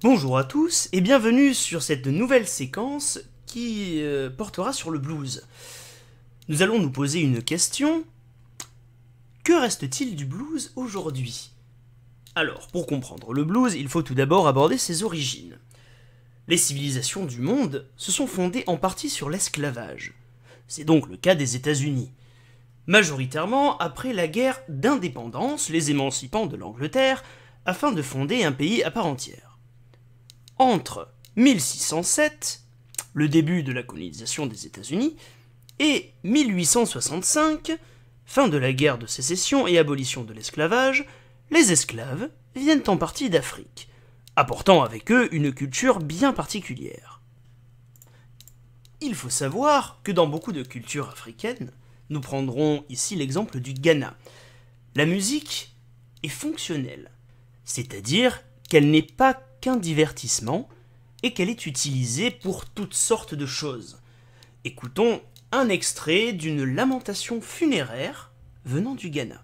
Bonjour à tous et bienvenue sur cette nouvelle séquence qui portera sur le blues. Nous allons nous poser une question. Que reste-t-il du blues aujourd'hui? Alors, pour comprendre le blues, il faut tout d'abord aborder ses origines. Les civilisations du monde se sont fondées en partie sur l'esclavage. C'est donc le cas des États-Unis. Majoritairement après la guerre d'indépendance, les émancipant de l'Angleterre afin de fonder un pays à part entière. Entre 1607, le début de la colonisation des États-Unis, et 1865, fin de la guerre de sécession et abolition de l'esclavage, les esclaves viennent en partie d'Afrique, apportant avec eux une culture bien particulière. Il faut savoir que dans beaucoup de cultures africaines, nous prendrons ici l'exemple du Ghana, la musique est fonctionnelle, c'est-à-dire qu'elle n'est pas qu'un divertissement et qu'elle est utilisée pour toutes sortes de choses. Écoutons un extrait d'une lamentation funéraire venant du Ghana.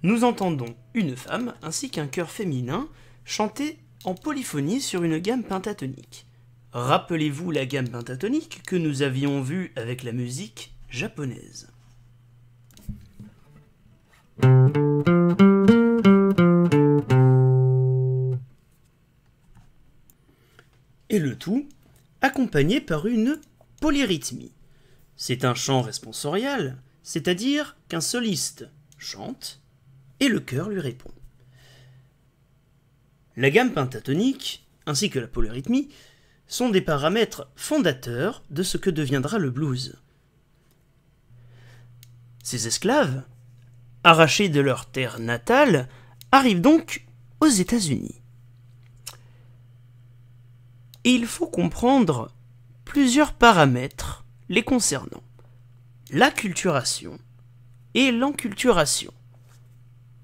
Nous entendons une femme ainsi qu'un chœur féminin chanter en polyphonie sur une gamme pentatonique. Rappelez-vous la gamme pentatonique que nous avions vue avec la musique japonaise. Et le tout accompagné par une polyrythmie. C'est un chant responsorial, c'est-à-dire qu'un soliste chante et le chœur lui répond. La gamme pentatonique, ainsi que la polyrythmie, sont des paramètres fondateurs de ce que deviendra le blues. Ces esclaves, arrachés de leur terre natale, arrivent donc aux États-Unis. Et il faut comprendre plusieurs paramètres les concernant. L'acculturation et l'enculturation.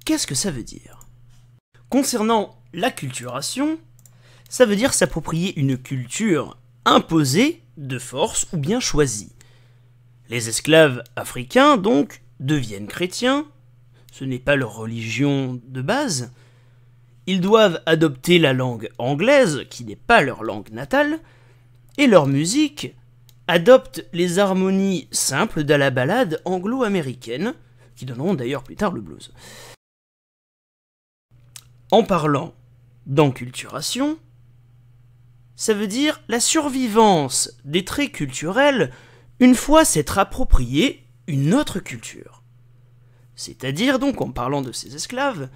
Qu'est-ce que ça veut dire? Concernant l'acculturation, ça veut dire s'approprier une culture imposée de force ou bien choisie. Les esclaves africains, donc, deviennent chrétiens, ce n'est pas leur religion de base, ils doivent adopter la langue anglaise, qui n'est pas leur langue natale, et leur musique adopte les harmonies simples de la ballade anglo-américaine, qui donneront d'ailleurs plus tard le blues. En parlant d'enculturation, ça veut dire la survivance des traits culturels une fois s'être approprié une autre culture. C'est-à-dire donc, en parlant de ces esclaves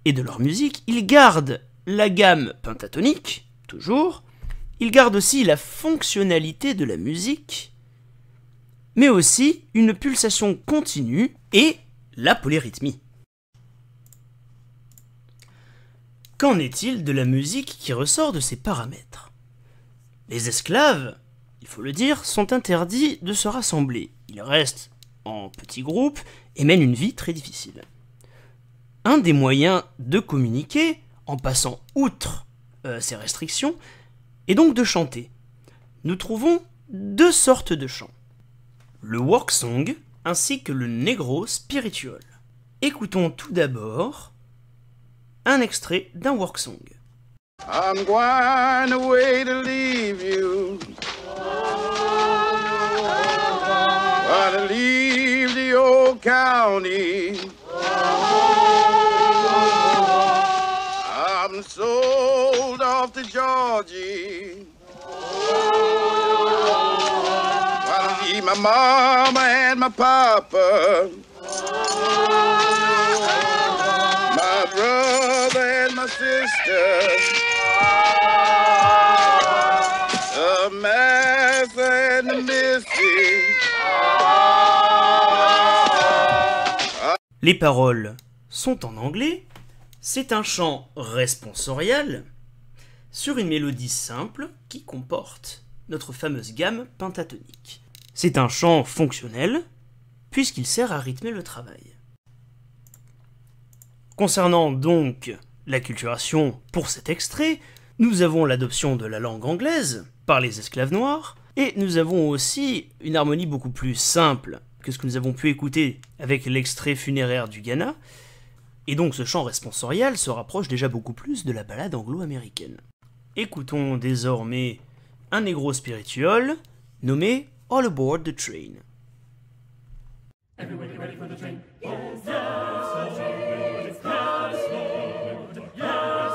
et de leur musique, ils gardent la gamme pentatonique, toujours, ils gardent aussi la fonctionnalité de la musique, mais aussi une pulsation continue et la polyrythmie. Qu'en est-il de la musique qui ressort de ces paramètres? Les esclaves, il faut le dire, sont interdits de se rassembler. Ils restent en petits groupes et mènent une vie très difficile. Un des moyens de communiquer, en passant outre ces restrictions, est donc de chanter. Nous trouvons deux sortes de chants. Le work song ainsi que le negro spiritual. Écoutons tout d'abord un extrait d'un work song. I'm going away to leave you. Gonna leave the old county. I'm sold off to Georgia. Gonna leave my mama and my papa. My brother and my sister. Les paroles sont en anglais. C'est un chant responsorial sur une mélodie simple qui comporte notre fameuse gamme pentatonique. C'est un chant fonctionnel puisqu'il sert à rythmer le travail. Concernant donc l'acculturation pour cet extrait, nous avons l'adoption de la langue anglaise par les esclaves noirs, et nous avons aussi une harmonie beaucoup plus simple que ce que nous avons pu écouter avec l'extrait funéraire du Ghana, et donc ce chant responsorial se rapproche déjà beaucoup plus de la ballade anglo-américaine. Écoutons désormais un négro spirituel nommé All Aboard the Train. Everybody ready for the train? Yes, yes, it's coming, yes,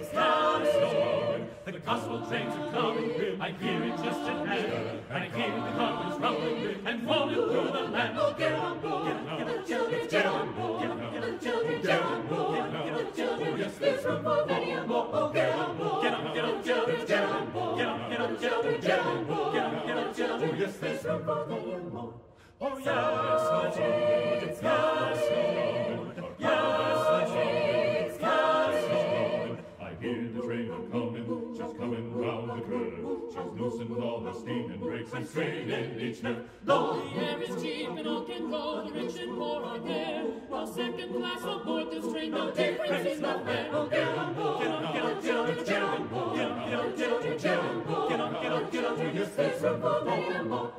it's coming. The gospel trains are coming, I hear it just at hand, I hear the carpets rumbling and rolling through the land. Oh, get on board, get on, children, get on board, get on, children, get on board, get on, children, yes, there's room for many more. Oh, get on board, get on, children, get on board, get on, children, get on board, get on, children, yes, there's room for many more. Oh, yes, Lord, yes, Lord, yes, Lord. I hear the train a-comin', she's comin' round the curve. She's loosened all her steam and brakes and straining each nerve. Though the air is cheap and all can go, the rich and poor are there. While second class aboard this train, no difference in the fare. Oh, get on board, get on, children, get on board, get on, children, get on board, get on, children, yes, there's room for many more.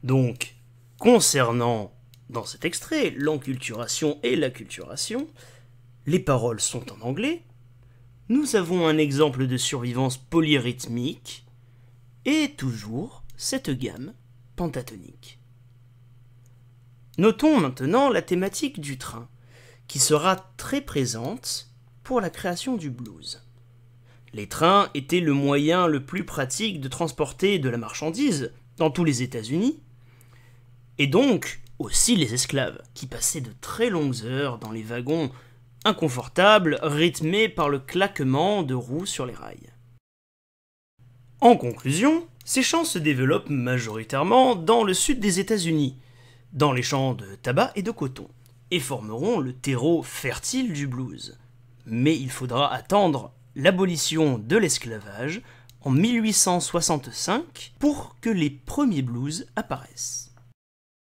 Donc, concernant, dans cet extrait, l'enculturation et l'acculturation, les paroles sont en anglais, nous avons un exemple de survivance polyrythmique, et toujours cette gamme pentatonique. Notons maintenant la thématique du train, qui sera très présente pour la création du blues. Les trains étaient le moyen le plus pratique de transporter de la marchandise dans tous les États-Unis, et donc aussi les esclaves, qui passaient de très longues heures dans les wagons inconfortables, rythmés par le claquement de roues sur les rails. En conclusion, ces chants se développent majoritairement dans le sud des États-Unis, dans les champs de tabac et de coton, et formeront le terreau fertile du blues. Mais il faudra attendre l'abolition de l'esclavage en 1865 pour que les premiers blues apparaissent.